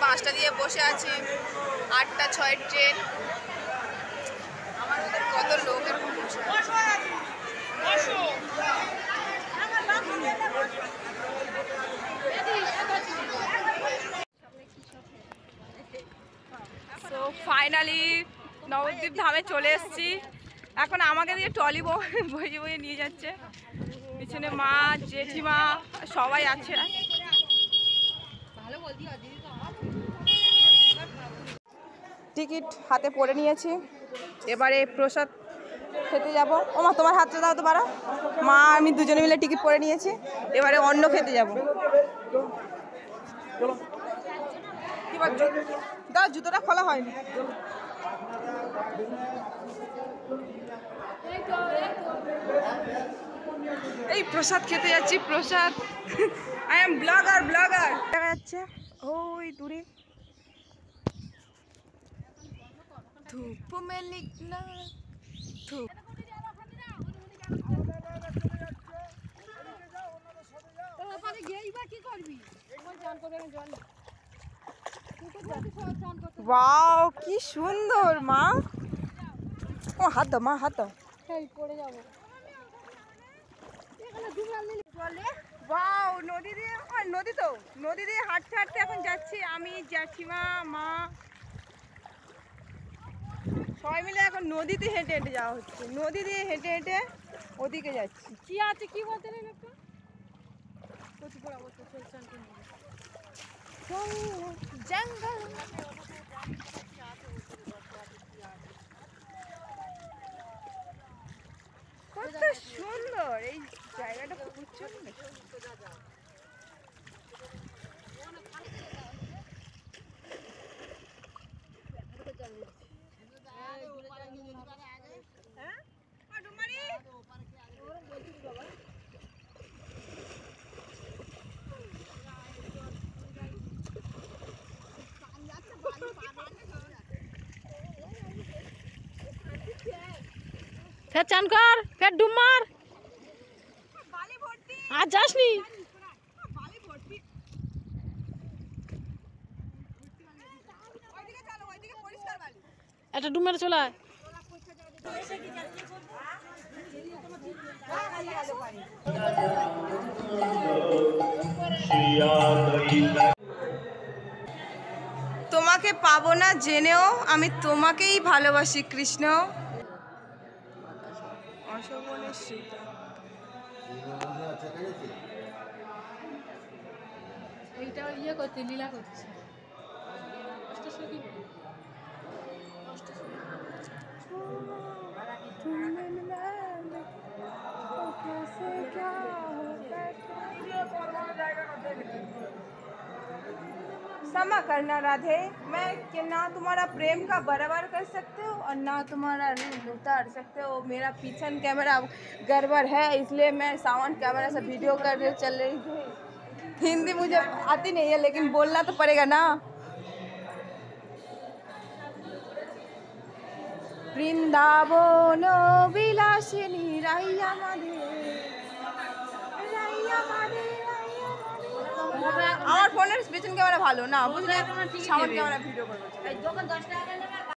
5টা দিয়ে বসে আছি, 8টা 6 ট্রেন। আমার মধ্যে কত লোক এরকম বসে সো ফাইনালি নবদ্বীপ ধামে চলে এসেছি। এখন আমাকে দিয়ে ট্রলি বয়ে বয়ে নিয়ে যাচ্ছে, পিছনে মা জেঠিমা সবাই আছে। টিকিট হাতে পড়ে নিয়েছি, এবারে প্রসাদ খেতে যাব। ও মা, তোমার হাতটা দাও তো পারো। মা আমি দুজনে মিলে টিকিট পড়ে নিয়েছি, এবারে অন্ন খেতে যাব। দাও, জুতোটা খোলা হয়নি। এই প্রসাদ খেতে যাচ্ছি, প্রসাদ। আই এম ব্লগার দেখা যাচ্ছে ওই দূরে। ধূপ মে লিখনা ধূপ। ওয়াও কি সুন্দর মা। ও হাত দাও মা, হাত দাও। ওয়াও নদী দিয়ে, নদী দিয়ে হাঁটতে হাঁটতে এখন যাচ্ছি আমি, জেঠিমা, মা সবাই মিলে। এখন নদীতে হেঁটে হেঁটে যাওয়া হচ্ছে, নদী দিয়ে হেঁটে হেঁটে ওদিকে যাচ্ছি। কি আছে কি বলতে নেই একটা জঙ্গল। কত সুন্দর এই জায়গাটা, প্রচুর ফের চান কর, ফের ডুব মার। আর যাসনি? একটা ডুব মেরে চলে আয়। তোমাকে পাবো না জেনেও আমি তোমাকেই ভালোবাসি কৃষ্ণ। এইটা ইয়ে করছে, লীলা করছে। क्षमा करना राधे, मैं कि ना तुम्हारा प्रेम का बराबर कर सकते हो और ना तुम्हारा ऋण उतार सकते हो। मेरा पीछन कैमरा गड़बड़ है, इसलिए मैं साउंड कैमरा से वीडियो कर रही चल रही थी। हिंदी मुझे आती नहीं है, लेकिन बोलना तो पड़ेगा ना। বৃন্দাবন বিলাসিনী রাইয়া মাদে, আমার ফোনের পিছন ক্যামেরা ভালো না, বুঝলে সামনে ক্যামেরা ভিডিও করবো।